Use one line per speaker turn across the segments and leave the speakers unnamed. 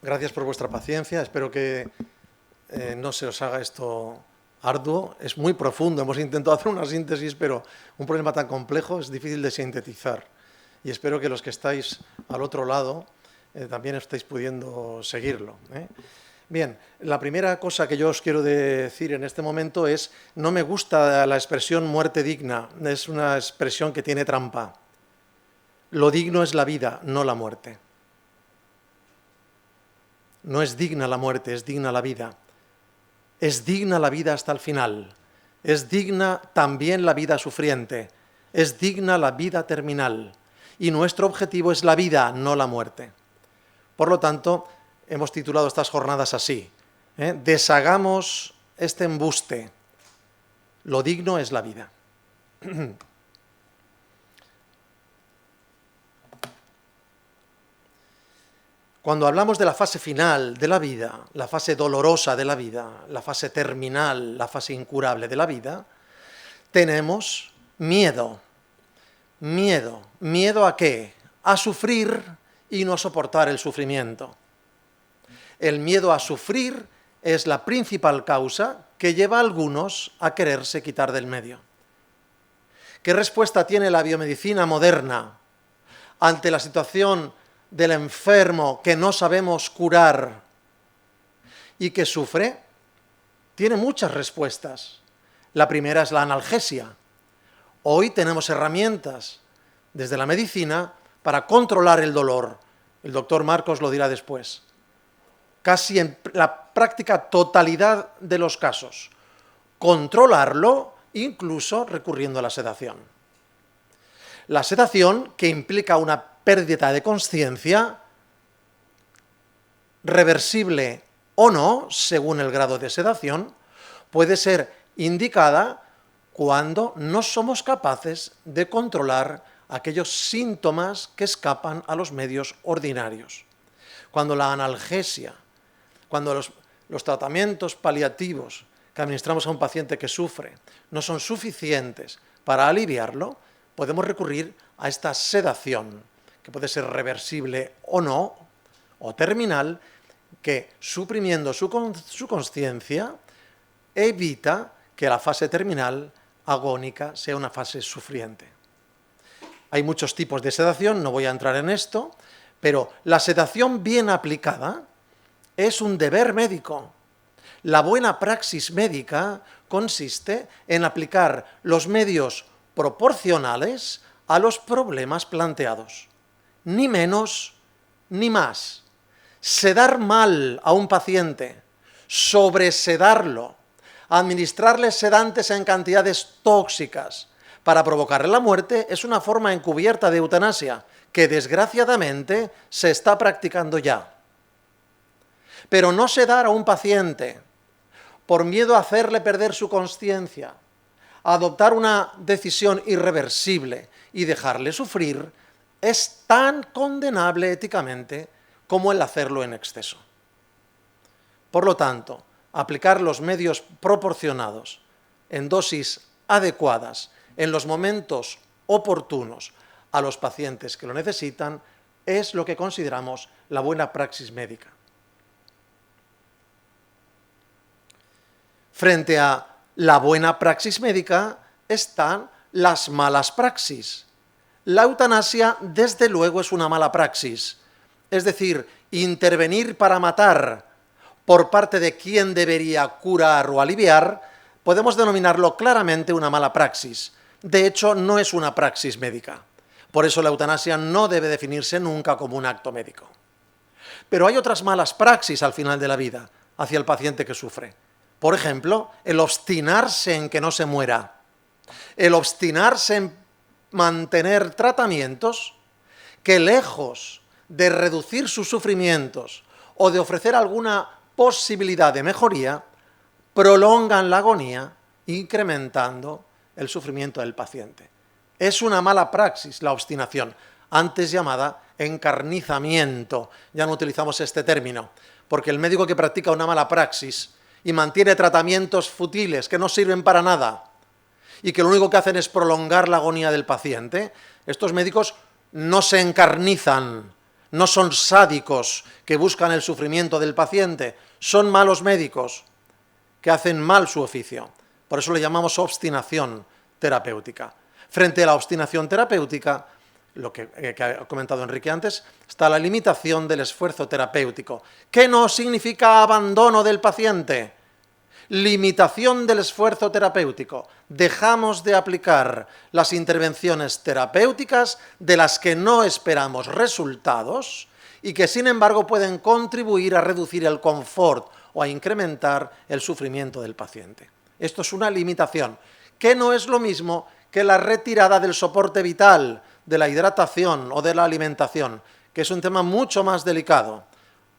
Gracias por vuestra paciencia. Espero que no se os haga esto arduo. Es muy profundo. Hemos intentado hacer una síntesis, pero un problema tan complejo es difícil de sintetizar. Y espero que los que estáis al otro lado también estéis pudiendo seguirlo. Bien, la primera cosa que yo os quiero decir en este momento es: no me gusta la expresión muerte digna. Es una expresión que tiene trampa. Lo digno es la vida, no la muerte. No es digna la muerte, es digna la vida. Es digna la vida hasta el final. Es digna también la vida sufriente. Es digna la vida terminal. Y nuestro objetivo es la vida, no la muerte. Por lo tanto, hemos titulado estas jornadas así: Deshagamos este embuste. Lo digno es la vida. Cuando hablamos de la fase final de la vida, la fase dolorosa de la vida, la fase terminal, la fase incurable de la vida, tenemos miedo. Miedo. ¿Miedo a qué? A sufrir y no soportar el sufrimiento. El miedo a sufrir es la principal causa que lleva a algunos a quererse quitar del medio. ¿Qué respuesta tiene la biomedicina moderna ante la situación del enfermo que no sabemos curar y que sufre? Tiene muchas respuestas. La primera es la analgesia. Hoy tenemos herramientas desde la medicina para controlar el dolor. El doctor Marcos lo dirá después. Casi en la práctica totalidad de los casos. Controlarlo incluso recurriendo a la sedación. La sedación, que implica una pérdida de consciencia, reversible o no, según el grado de sedación, puede ser indicada cuando no somos capaces de controlar aquellos síntomas que escapan a los medios ordinarios. Cuando la analgesia, cuando los tratamientos paliativos que administramos a un paciente que sufre no son suficientes para aliviarlo, podemos recurrir a esta sedación, que puede ser reversible o no, o terminal, que suprimiendo su consciencia evita que la fase terminal agónica sea una fase sufriente. Hay muchos tipos de sedación, no voy a entrar en esto, pero la sedación bien aplicada es un deber médico. La buena praxis médica consiste en aplicar los medios proporcionales a los problemas planteados. Ni menos ni más. Sedar mal a un paciente, sobresedarlo, administrarle sedantes en cantidades tóxicas para provocarle la muerte es una forma encubierta de eutanasia que desgraciadamente se está practicando ya. Pero no sedar a un paciente por miedo a hacerle perder su consciencia, adoptar una decisión irreversible y dejarle sufrir, es tan condenable éticamente como el hacerlo en exceso. Por lo tanto, aplicar los medios proporcionados en dosis adecuadas, en los momentos oportunos a los pacientes que lo necesitan, es lo que consideramos la buena praxis médica. Frente a la buena praxis médica están las malas praxis. La eutanasia, desde luego, es una mala praxis. Es decir, intervenir para matar por parte de quien debería curar o aliviar, podemos denominarlo claramente una mala praxis. De hecho, no es una praxis médica. Por eso la eutanasia no debe definirse nunca como un acto médico. Pero hay otras malas praxis al final de la vida hacia el paciente que sufre. Por ejemplo, el obstinarse en que no se muera, el obstinarse en mantener tratamientos que, lejos de reducir sus sufrimientos o de ofrecer alguna posibilidad de mejoría, prolongan la agonía, incrementando el sufrimiento del paciente. Es una mala praxis la obstinación, antes llamada encarnizamiento. Ya no utilizamos este término, porque el médico que practica una mala praxis y mantiene tratamientos futiles que no sirven para nada y que lo único que hacen es prolongar la agonía del paciente, estos médicos no se encarnizan, no son sádicos que buscan el sufrimiento del paciente, son malos médicos que hacen mal su oficio. Por eso le llamamos obstinación terapéutica. Frente a la obstinación terapéutica, lo que ha comentado Enrique antes, está la limitación del esfuerzo terapéutico, que no significa abandono del paciente. Limitación del esfuerzo terapéutico. Dejamos de aplicar las intervenciones terapéuticas de las que no esperamos resultados y que sin embargo pueden contribuir a reducir el confort o a incrementar el sufrimiento del paciente. Esto es una limitación, que no es lo mismo que la retirada del soporte vital, de la hidratación o de la alimentación, que es un tema mucho más delicado.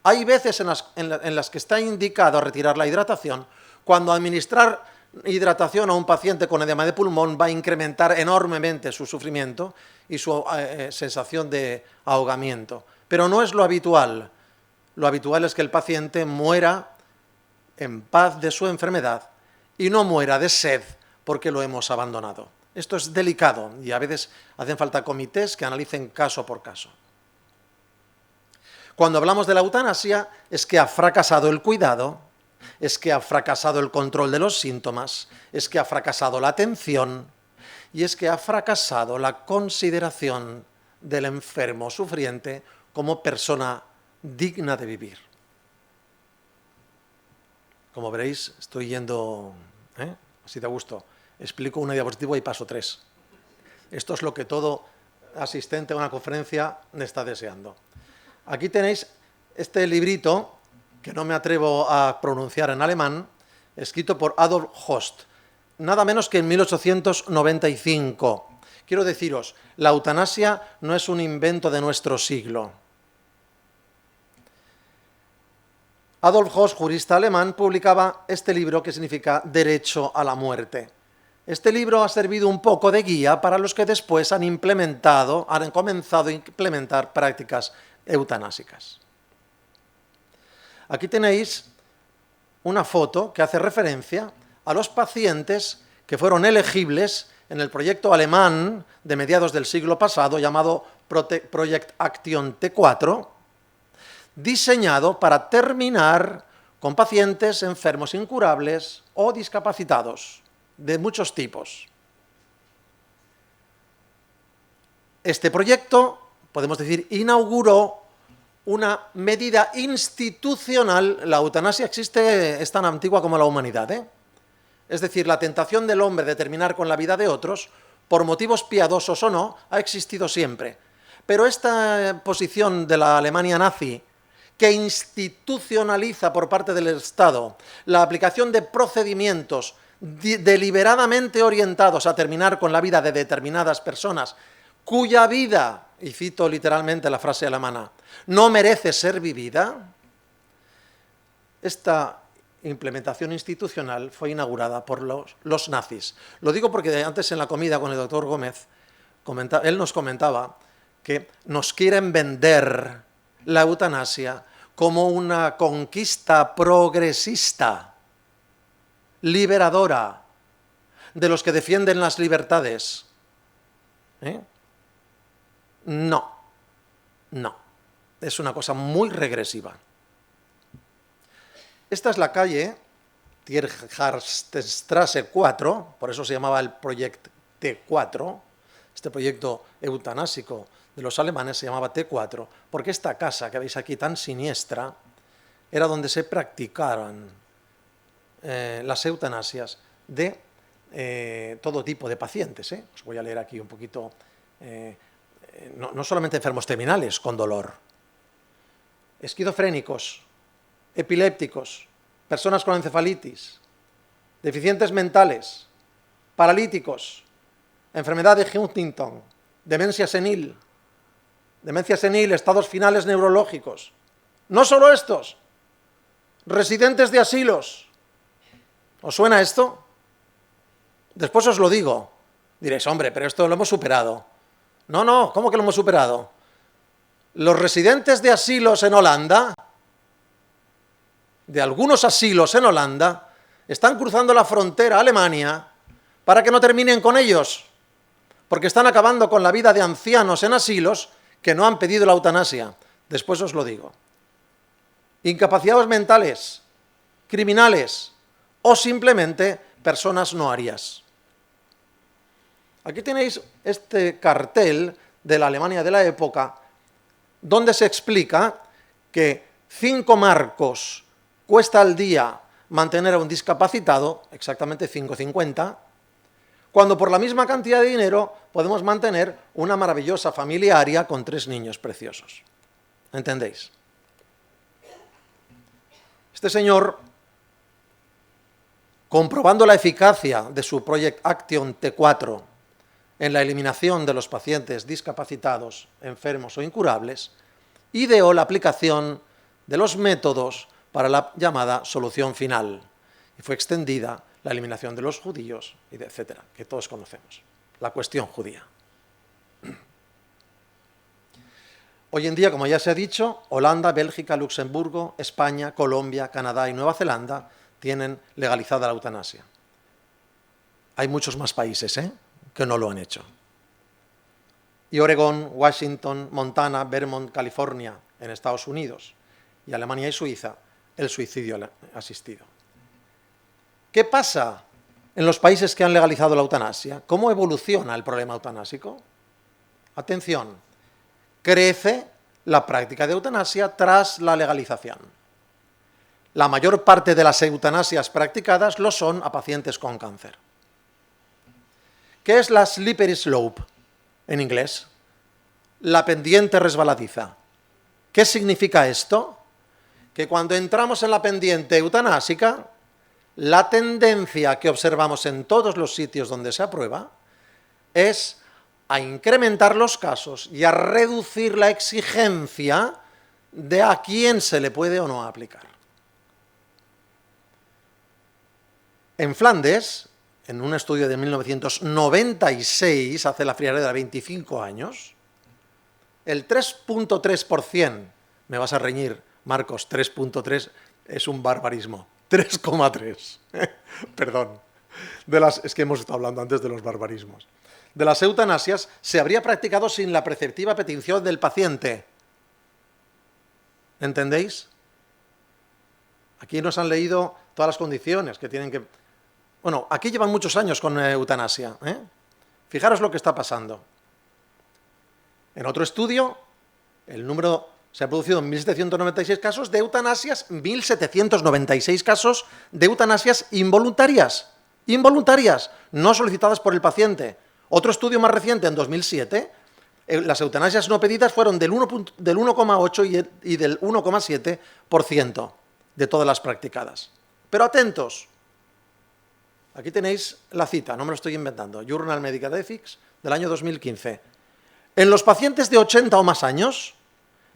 Hay veces en las que está indicado retirar la hidratación, cuando administrar hidratación a un paciente con edema de pulmón va a incrementar enormemente su sufrimiento y su sensación de ahogamiento. Pero no es lo habitual. Lo habitual es que el paciente muera en paz de su enfermedad y no muera de sed porque lo hemos abandonado. Esto es delicado y a veces hacen falta comités que analicen caso por caso. Cuando hablamos de la eutanasia es que ha fracasado el cuidado, es que ha fracasado el control de los síntomas, es que ha fracasado la atención y es que ha fracasado la consideración del enfermo sufriente como persona digna de vivir. Como veréis, estoy yendo así de gusto. Explico una diapositiva y paso 3. Esto es lo que todo asistente a una conferencia me está deseando. Aquí tenéis este librito, que no me atrevo a pronunciar en alemán, escrito por Adolf Host, nada menos que en 1895. Quiero deciros, la eutanasia no es un invento de nuestro siglo. Adolf Host, jurista alemán, publicaba este libro que significa Derecho a la muerte. Este libro ha servido un poco de guía para los que después han comenzado a implementar prácticas eutanásicas. Aquí tenéis una foto que hace referencia a los pacientes que fueron elegibles en el proyecto alemán de mediados del siglo pasado llamado Project Action T4, diseñado para terminar con pacientes enfermos incurables o discapacitados de muchos tipos. Este proyecto, podemos decir, inauguró una medida institucional. La eutanasia es tan antigua como la humanidad, Es decir, la tentación del hombre de terminar con la vida de otros, por motivos piadosos o no, ha existido siempre. Pero esta posición de la Alemania nazi, que institucionaliza por parte del Estado la aplicación de procedimientos deliberadamente orientados a terminar con la vida de determinadas personas, cuya vida, y cito literalmente la frase alemana, no merece ser vivida, esta implementación institucional fue inaugurada por los nazis. Lo digo porque antes en la comida con el doctor Gómez, él nos comentaba que nos quieren vender la eutanasia como una conquista progresista, liberadora, de los que defienden las libertades. No, es una cosa muy regresiva. Esta es la calle Tiergartenstraße 4, por eso se llamaba el Project T4, este proyecto eutanásico de los alemanes se llamaba T4, porque esta casa que veis aquí tan siniestra era donde se practicaron las eutanasias de todo tipo de pacientes. Os voy a leer aquí un poquito, no solamente enfermos terminales con dolor, esquizofrénicos, epilépticos, personas con encefalitis, deficientes mentales, paralíticos, enfermedad de Huntington, demencia senil, estados finales neurológicos. No solo estos, residentes de asilos. ¿Os suena esto? Después os lo digo. Diréis, hombre, pero esto lo hemos superado. No, ¿cómo que lo hemos superado? Los residentes de asilos en Holanda, de algunos asilos en Holanda, están cruzando la frontera a Alemania para que no terminen con ellos, porque están acabando con la vida de ancianos en asilos que no han pedido la eutanasia. Después os lo digo. Incapacidades mentales, criminales o simplemente personas no arias. Aquí tenéis este cartel de la Alemania de la época, donde se explica que 5 marcos cuesta al día mantener a un discapacitado, exactamente 5,50, cuando por la misma cantidad de dinero podemos mantener una maravillosa familia aria con 3 niños preciosos. ¿Entendéis? Este señor, comprobando la eficacia de su Project Action T4 en la eliminación de los pacientes discapacitados, enfermos o incurables, ideó la aplicación de los métodos para la llamada solución final, y fue extendida la eliminación de los judíos, etcétera, que todos conocemos, la cuestión judía. Hoy en día, como ya se ha dicho, Holanda, Bélgica, Luxemburgo, España, Colombia, Canadá y Nueva Zelanda tienen legalizada la eutanasia. Hay muchos más países, que no lo han hecho. Y Oregón, Washington, Montana, Vermont, California, en Estados Unidos, y Alemania y Suiza, el suicidio asistido. ¿Qué pasa en los países que han legalizado la eutanasia? ¿Cómo evoluciona el problema eutanásico? Atención, crece la práctica de eutanasia tras la legalización. La mayor parte de las eutanasias practicadas lo son a pacientes con cáncer. ¿Qué es la slippery slope en inglés? La pendiente resbaladiza. ¿Qué significa esto? Que cuando entramos en la pendiente eutanásica, la tendencia que observamos en todos los sitios donde se aprueba es a incrementar los casos y a reducir la exigencia de a quién se le puede o no aplicar. En Flandes, en un estudio de 1996, hace la friolera de 25 años, el 3,3%, me vas a reñir, Marcos, 3,3 es un barbarismo, 3,3, perdón, es que hemos estado hablando antes de los barbarismos. De las eutanasias se habría practicado sin la preceptiva petición del paciente. ¿Entendéis? Aquí nos han leído todas las condiciones que tienen que... Bueno, aquí llevan muchos años con eutanasia, Fijaros lo que está pasando. En otro estudio, el número se ha producido en 1.796 casos de eutanasias, 1.796 casos de eutanasias involuntarias, no solicitadas por el paciente. Otro estudio más reciente, en 2007, las eutanasias no pedidas fueron del 1,8 y del 1,7% de todas las practicadas. Pero atentos, aquí tenéis la cita, no me lo estoy inventando, Journal Medical Ethics del año 2015. En los pacientes de 80 o más años,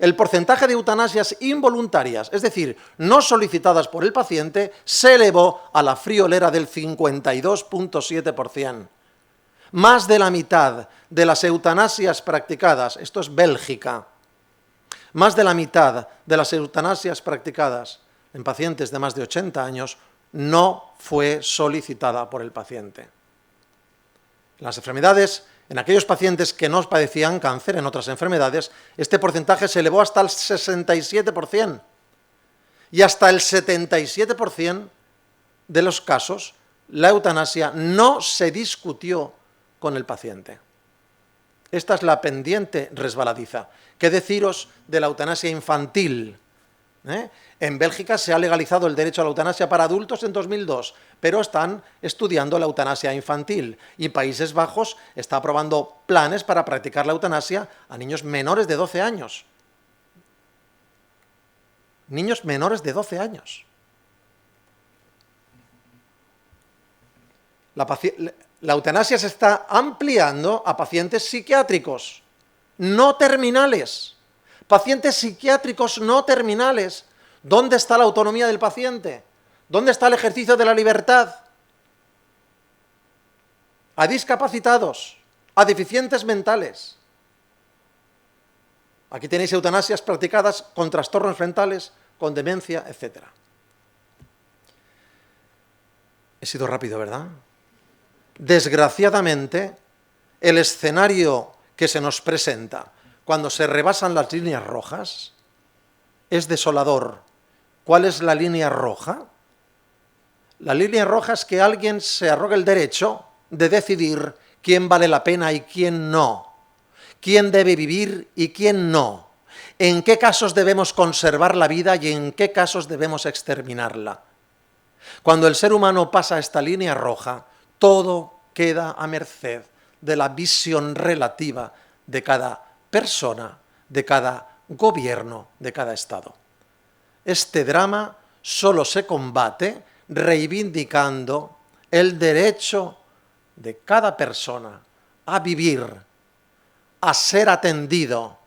el porcentaje de eutanasias involuntarias, es decir, no solicitadas por el paciente, se elevó a la friolera del 52,7%. Más de la mitad de las eutanasias practicadas, esto es Bélgica, más de la mitad de las eutanasias practicadas en pacientes de más de 80 años no fue solicitada por el paciente. Las enfermedades, en aquellos pacientes que no padecían cáncer, en otras enfermedades, este porcentaje se elevó hasta el 67%. Y hasta el 77% de los casos, la eutanasia no se discutió con el paciente. Esta es la pendiente resbaladiza. ¿Qué deciros de la eutanasia infantil? En Bélgica se ha legalizado el derecho a la eutanasia para adultos en 2002, pero están estudiando la eutanasia infantil, y Países Bajos está aprobando planes para practicar la eutanasia a niños menores de 12 años. Niños menores de 12 años. La eutanasia se está ampliando a pacientes psiquiátricos, no terminales. Pacientes psiquiátricos no terminales. ¿Dónde está la autonomía del paciente? ¿Dónde está el ejercicio de la libertad? A discapacitados, a deficientes mentales. Aquí tenéis eutanasias practicadas con trastornos mentales, con demencia, etc. He sido rápido, ¿verdad? Desgraciadamente, el escenario que se nos presenta cuando se rebasan las líneas rojas es desolador. ¿Cuál es la línea roja? La línea roja es que alguien se arrogue el derecho de decidir quién vale la pena y quién no, quién debe vivir y quién no, en qué casos debemos conservar la vida y en qué casos debemos exterminarla. Cuando el ser humano pasa esta línea roja, todo queda a merced de la visión relativa de cada persona, de cada gobierno, de cada Estado. Este drama solo se combate reivindicando el derecho de cada persona a vivir, a ser atendido,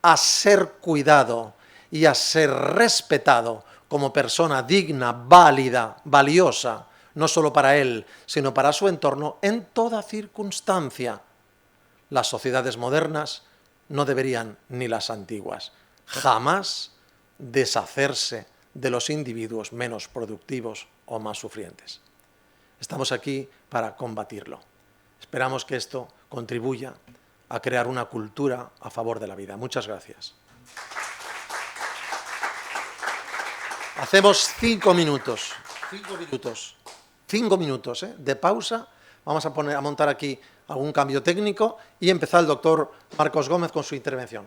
a ser cuidado y a ser respetado como persona digna, válida, valiosa, no solo para él, sino para su entorno, en toda circunstancia. Las sociedades modernas no deberían, ni las antiguas, jamás deshacerse de los individuos menos productivos o más sufrientes. Estamos aquí para combatirlo. Esperamos que esto contribuya a crear una cultura a favor de la vida. Muchas gracias. Hacemos 5 minutos. 5 minutos de pausa. Vamos a montar aquí algún cambio técnico y empezar el doctor Marcos Gómez con su intervención.